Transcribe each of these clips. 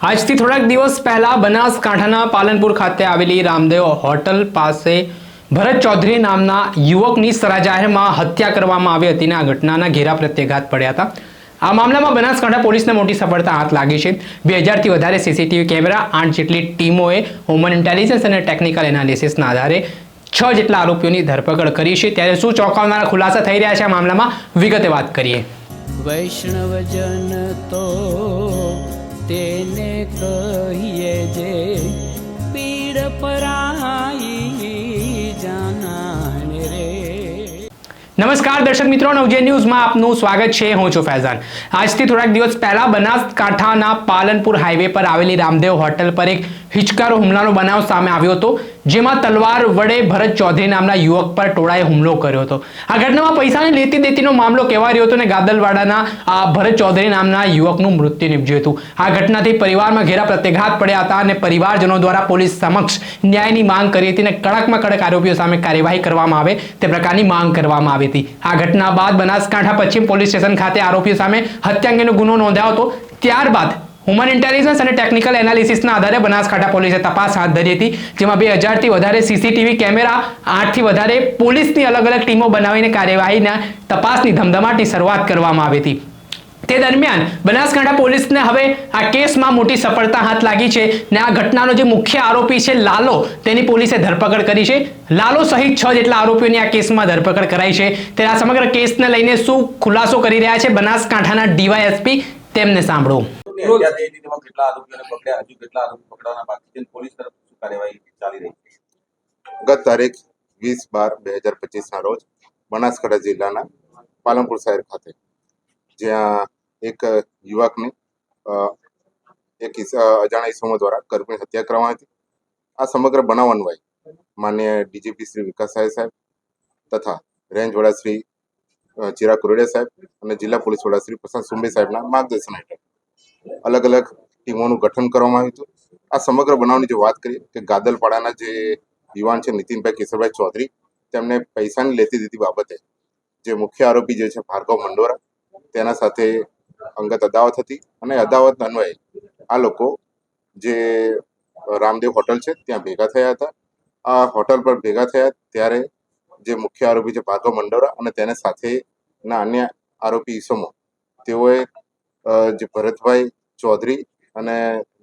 આજથી થોડાક દિવસ પહેલા બનાસકાંઠાના પાલનપુર ખાતે આવેલી રામદેવ હોટલ પાસે ભરત ચૌધરી નામના યુવકની સરાજાહેરમાં હત્યા કરવામાં આવી હતી અને આ ઘટનાના ઘેરા પ્રત્યાઘાત પડ્યા હતા। આ મામલામાં બનાસકાંઠા પોલીસને મોટી સફળતા હાથ લાગી છે। 2000થી વધારે સીસીટીવી કેમેરા, 8 જેટલી ટીમોએ હ્યુમન ઇન્ટેલિજન્સ અને ટેકનિકલ એનાલિસિસના આધારે 6 જેટલા આરોપીઓની ધરપકડ કરી છે। ત્યારે શું ચોંકાવનારા ખુલાસા થઈ રહ્યા છે આ મામલામાં, વિગતે વાત કરીએ। વૈષ્ણવજન તો તેને કહીએ જે પીડ પરાઈ જાનાને રે। નમસ્કાર દર્શક મિત્રો, નવજે ન્યૂઝમાં આપનું સ્વાગત છે। હું છું ફૈઝાન। આજથી થોડાક દિવસ પહેલા બનાસકાંઠાના પાલનપુર હાઈવે પર આવેલી રામદેવ હોટલ પર એક હિચકારો હુમલાનો બનાવ સામે આવ્યો હતો, જેમાં તલવાર વડે ભરત ચૌધરી નામના યુવક પર ટોળાએ હુમલો કર્યો હતો। આ ઘટનામાં પૈસાની લેતી દેતીનો મામલો કહેવાયો હતો અને ગાદલવાડાના આ ભરત ચૌધરી નામના યુવકનું મૃત્યુ નીપજ્યું હતું। આ ઘટનાથી પરિવારમાં ઘેરા પ્રત્યાઘાત પડ્યા હતા અને પરિવારજનો દ્વારા પોલીસ સમક્ષ ન્યાયની માંગ કરી હતી અને કડકમાં કડક આરોપીઓ સામે કાર્યવાહી કરવામાં આવે તે પ્રકારની માંગ કરવામાં આવી હતી। આ ઘટના બાદ બનાસકાંઠા પશ્ચિમ પોલીસ સ્ટેશન ખાતે આરોપીઓ સામે હત્યા અંગેનો ગુનો નોંધાયો હતો। ત્યારબાદ હ્યુમન ઇન્ટેલિજન્સ અને ટેકનિકલ એનાલિસિસના આધારે બનાસકાંઠા પોલીસે તપાસ હાથ ધરી હતી, જેમાં 2000થી વધારે સીસીટીવી કેમેરા, 8થી વધારે પોલીસની અલગ અલગ ટીમો બનાવીને કાર્યવાહીના તપાસની ધમધમાટની શરૂઆત કરવામાં આવી હતી। તે દરમિયાન બનાસકાંઠા પોલીસને હવે આ કેસમાં મોટી સફળતા હાથ લાગી છે ને આ ઘટનાનો જે મુખ્ય આરોપી છે લાલો, તેની પોલીસે ધરપકડ કરી છે। લાલો સહિત 6 જેટલા આરોપીઓની આ કેસમાં ધરપકડ કરાઈ છે। ત્યારે આ સમગ્ર કેસને લઈને શું ખુલાસો કરી રહ્યા છે બનાસકાંઠાના ડીવાયએસપી, તેમને સાંભળો। ગત તારીખ 20/12/2025 ના રોજ બનાસકાંઠા જિલ્લાના પાલનપુર શહેર ખાતે જ્યાં એક યુવકની એક અજાણ્યા ઇસમો દ્વારા કરપીણ હત્યા કરવામાં હતી। આ સમગ્ર બનાવ અન્વયે માન્ય ડીજીપી શ્રી વિકાસ સાહેબ તથા રેન્જ વડા શ્રી ચિરાગ કુરડિયા સાહેબ અને જિલ્લા પોલીસ વડા શ્રી પ્રશાંત સુંબે સાહેબના માર્ગદર્શન હેઠળ અલગ અલગ ટીમોનું ગઠન કરવામાં આવ્યું હતું। આ સમગ્ર બનાવની જો વાત કરીએ કે ગાદલપાડાના જે યુવાન છે નીતિનભાઈ કેશરભાઈ ચૌધરી, તેમને પૈસાની લેતી દેતી બાબતે જે મુખ્ય આરોપી જે છે ભાર્ગવ મંડોરા, તેના સાથે અંગત અદાવત હતી અને અદાવત અન્વયે આ લોકો જે રામદેવ હોટલ છે ત્યાં ભેગા થયા હતા। આ હોટલ પર ભેગા થયા ત્યારે જે મુખ્ય આરોપી છે ભાર્ગવ મંડોરા અને તેને સાથેના અન્ય આરોપી ઈસમો, તેઓએ જે ભરતભાઈ ચૌધરી અને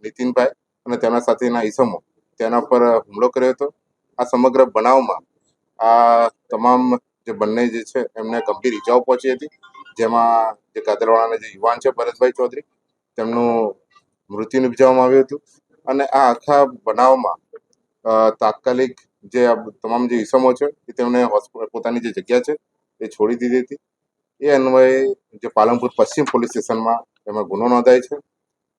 નીતિનભાઈ અને તેના સાથેના ઈસમો તેના પર હુમલો કર્યો હતો। આ સમગ્ર બનાવમાં આ તમામ જે બંને જે છે એમને ગંભીર ઈજાઓ પહોંચી હતી, જેમાં જે ગાદરવાડાના જે યુવાન છે ભરતભાઈ ચૌધરી, તેમનું મૃત્યુ નિપજાવવામાં આવ્યું હતું અને આ આખા બનાવમાં તાત્કાલિક જે તમામ જે ઈસમો છે એ તેમને પોતાની જે જગ્યા છે એ છોડી દીધી હતી। એ અન્વયે જે પાલનપુર પશ્ચિમ પોલીસ સ્ટેશનમાં એમાં ગુનો નોંધાય છે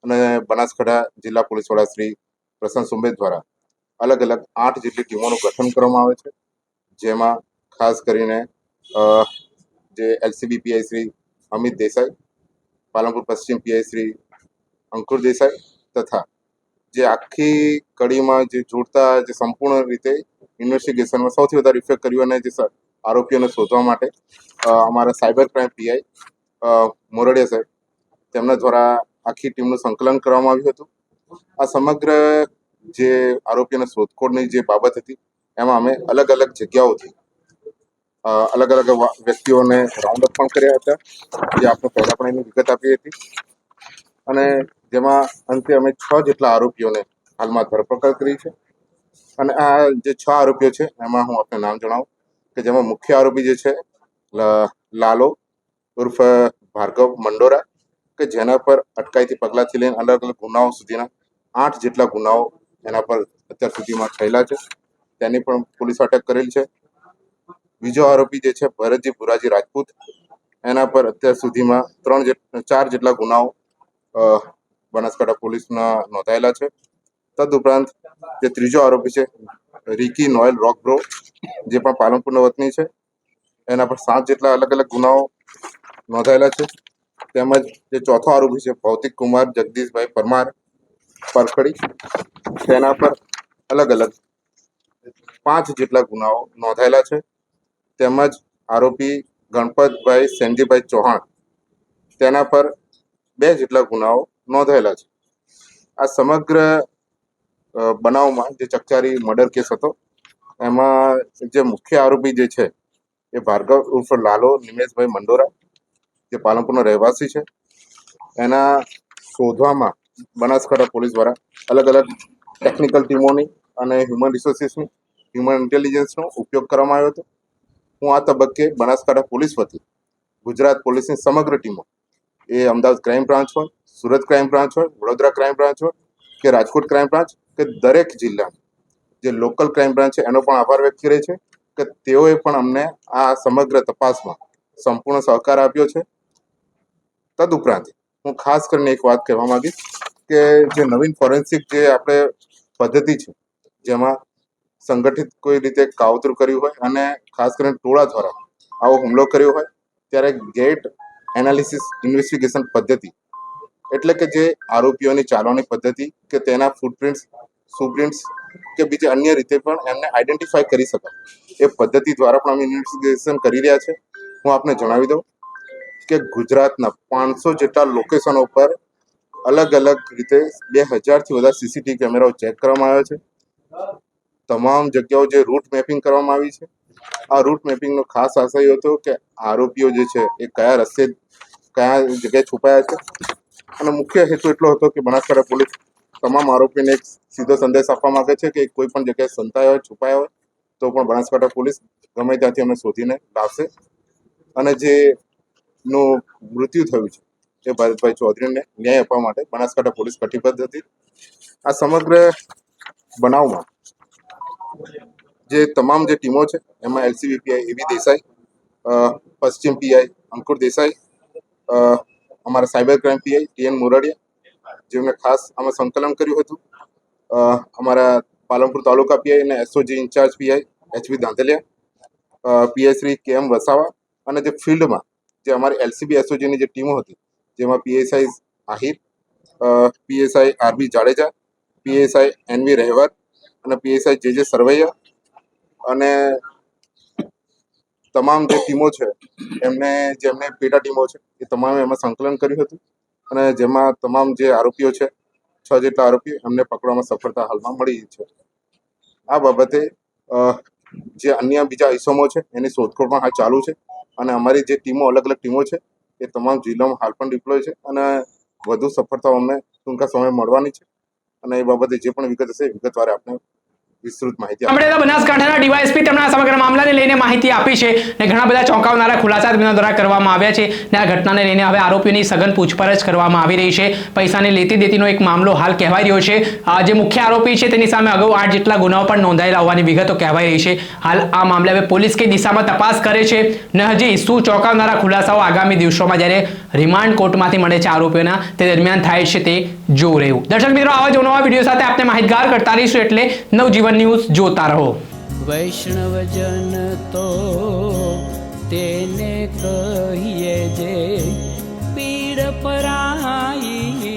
અને બનાસકાંઠા જિલ્લા પોલીસ વડા શ્રી પ્રશાંત સુંબે દ્વારા અલગ અલગ 8 જેટલી ટીમોનું ગઠન કરવામાં આવે છે, જેમાં ખાસ કરીને જે એલસીબી પીઆઈ શ્રી અમિત દેસાઈ, પાલનપુર પશ્ચિમ પીઆઈ શ્રી અંકુર દેસાઈ તથા જે આખી કડીમાં જે જોડતા જે સંપૂર્ણ રીતે ઇન્વેસ્ટિગેશનમાં સૌથી વધારે ઇફેક્ટ કર્યું અને જે આરોપીઓને શોધવા માટે અમારા સાયબર ક્રાઇમ પીઆઈ મોરડિયા સાહેબ, તેમના દ્વારા આખી ટીમનું સંકલન કરવામાં આવ્યું હતું। આ સમગ્ર જે આરોપીઓના શોધખોળની જે બાબત હતી એમાં અમે અલગ અલગ જગ્યાઓથી અલગ અલગ વ્યક્તિઓને રાઉન્ડ અપ પણ કર્યા હતા, જે આપણે પહેલા પણ એની વિગત આપી હતી અને જેમાં અંતે અમે 6 જેટલા આરોપીઓને હાલમાં ધરપકડ કરી છે। અને આ જે 6 આરોપીઓ છે એમાં હું આપને નામ જણાવું કે જેમાં મુખ્ય આરોપી જે છે લાલો ઉર્ફ ભાર્ગવ મંડોરા, કે જેના પર અટકાયતી પગલાંથી લઈને અલગ અલગ ગુનાઓ સુધીના 8 જેટલા ગુનાઓ એના પર અત્યાર સુધીમાં થયેલા છે, તેની પણ પોલીસ અટક કરેલ છે। બીજો આરોપી જે છે ભરતજી ભુરાજી રાજપૂત, એના પર અત્યાર સુધીમાં 4 જેટલા ગુનાઓ બનાસકાંઠા પોલીસના નોંધાયેલા છે। તદુપરાંત જે ત્રીજો આરોપી છે રિકી નોયલ રોકબ્રો, જે પણ પાલનપુરના વતની છે, એના પર 7 જેટલા અલગ અલગ ગુનાઓ નોંધાયેલા છે। તેમજ જે ચોથો આરોપી છે ભૌતિક કુમાર જગદીશભાઈ પરમાર પરખડી, તેના પર અલગ અલગ 5 જેટલા ગુનાઓ નોંધાયેલા છે। તેમજ આરોપી ગણપતભાઈ સેનજીભાઈ ચૌહાણ, તેના પર 2 જેટલા ગુનાઓ નોંધાયેલા છે। આ સમગ્ર બનાવમાં જે ચકચારી મર્ડર કેસ હતો એમાં જે મુખ્ય આરોપી જે છે એ ભાર્ગવ ઉર્ફ લાલો નિમેશભાઈ મંડોરા, જે પાલનપુરનો રહેવાસી છે, એના શોધવામાં બનાસકાંઠા પોલીસ દ્વારા અલગ અલગ ટેકનિકલ ટીમોની અને હ્યુમન રિસોર્સિસની, હ્યુમન ઇન્ટેલિજન્સનો ઉપયોગ કરવામાં આવ્યો હતો. હું આ તબક્કે બનાસકાંઠા પોલીસ વતી ગુજરાત પોલીસની સમગ્ર ટીમો, એ અમદાવાદ ક્રાઇમ બ્રાન્ચ હોય, સુરત ક્રાઇમ બ્રાન્ચ હોય, વડોદરા ક્રાઇમ બ્રાન્ચ હોય કે રાજકોટ ક્રાઇમ બ્રાન્ચ કે દરેક જિલ્લાની જે લોકલ ક્રાઇમ બ્રાન્ચ છે એનો પણ આભાર વ્યક્ત કરે છે કે તેઓએ પણ અમને આ સમગ્ર તપાસમાં સંપૂર્ણ સહકાર આપ્યો છે. તદુપરાંત હું ખાસ કરીને એક વાત કહેવા માંગીશ કે જે નવીન ફોરેન્સિક જે આપણે પદ્ધતિ છે, જેમાં સંગઠિત કોઈ રીતે કાવતરું કર્યું હોય અને ખાસ કરીને ટોળા દ્વારા આવો હુમલો કર્યો હોય, ત્યારે ગેટ એનાલિસિસ ઇન્વેસ્ટિગેશન પદ્ધતિ, એટલે કે જે આરોપીઓની ચાલવાની પદ્ધતિ કે તેના ફૂટપ્રિન્ટ્સ, સુપ્રિન્ટ્સ કે બીજી અન્ય રીતે પણ એમને આઈડેન્ટિફાય કરી શકાય, એ પદ્ધતિ દ્વારા પણ અમે ઇન્વેસ્ટિગેશન કરી રહ્યા છે. હું આપને જણાવી દઉં કે ગુજરાતના 500 જેટલા લોકેશનો પર અલગ અલગ રીતે 2000થી વધારે સીસીટીવી કેમેરાઓ ચેક કરવામાં આવ્યા છે. તમામ જગ્યાઓ જે રૂટ મેપિંગ કરવામાં આવી છે, આ રૂટ મેપિંગનો ખાસ આશય હતો કે આરોપીઓ જે છે એ કયા રસ્તે કયા જગ્યાએ છુપાયા છે, અને મુખ્ય હેતુ એટલો હતો કે બનાસકાંઠા પોલીસ તમામ આરોપીને એક સીધો સંદેશ આપવા માંગે છે કે કોઈ પણ જગ્યાએ સંતાયા હોય, છુપાયા હોય તો પણ બનાસકાંઠા પોલીસ ગમે ત્યાંથી અમને શોધીને લાવશે. અને જે નું મૃત્યુ થયું છે એ ભરતભાઈ ચૌધરીને ન્યાય આપવા માટે બનાસકાંઠા પોલીસ કટિબદ્ધ હતી. આ સમગ્ર બનાવમાં જે તમામ જે ટીમો છે એમાં એલસીબી પીઆઈ એવી દેસાઈ, પશ્ચિમ પીઆઈ અંકુર દેસાઈ, અમારા cyber crime PI TN Mordiya, જેમણે ખાસ આમાં સંકલન કર્યું હતું, અમારા પાલનપુર તાલુકા પીઆઈ અને SOG incharge PI HV Dantaliya, PI Shri KM Vasava, અને જે ફિલ્ડમાં જે અમારી એલસીબી એસઓજીની જે ટીમો હતી જેમાં PSI Ahir, PSI R B Jadeja, PSI N V Rahevar અને પીએસઆઈ જે સરવૈયા, અને તમામ જે ટીમો છે જેમને પેટા ટીમો છે એ તમામે એમાં સંકલન કર્યું હતું, અને જેમાં તમામ જે આરોપીઓ છે 6 જેટલા આરોપીઓ એમને પકડવામાં સફળતા હાલમાં મળી છે. આ બાબતે જે અન્ય બીજા ઇસમો છે એની શોધખોળ પણ હાલ ચાલુ છે, અને અમારી જે ટીમો અલગ અલગ ટીમો છે એ તમામ જિલ્લામાં હાલ પણ ડિપ્લોય છે, અને વધુ સફળતાઓ અમને ટૂંકા સમય મળવાની છે. અને એ બાબતે જે પણ વિગત હશે વિગતવાર આપણે વિસ્તૃત માહિતી આપણે તો બનાસકાંઠાના ડીવાયએસપી તેમના સમગ્ર મામલાને લઈને માહિતી આપી છે ને ઘણા બધા ચોંકાવનારા ખુલાસા તેમના દ્વારા કરવામાં આવ્યા છે ને આ ઘટનાને લઈને હવે આરોપીઓની સઘન પૂછપરછ કરવામાં આવી રહી છે. પૈસાની લેતી દેતીનો એક મામલો હાલ કહેવાઈ રહ્યો છે. જે મુખ્ય આરોપી છે તેની સામે અગાઉ 8 જેટલા ગુનાઓ પણ નોંધાયેલા હોવાની વિગતો કહેવાઈ રહી છે. હાલ આ મામલે હવે પોલીસ કઈ દિશામાં તપાસ કરે છે ને હજી શું ચોંકાવનારા ખુલાસાઓ આગામી દિવસોમાં જ્યારે રિમાન્ડ કોર્ટમાંથી મળે છે આરોપીઓના તે દરમિયાન થાય છે તે જોવું રહ્યું. દર્શક મિત્રો, આવા જ નવા વિડીયો સાથે આપણે માહિતગાર કરતા રહીશું, એટલે નવજીવન ન્યૂઝ જોતા રહો. વૈષ્ણવજન તો તેને કહીએ જે પીડ પરાઈ.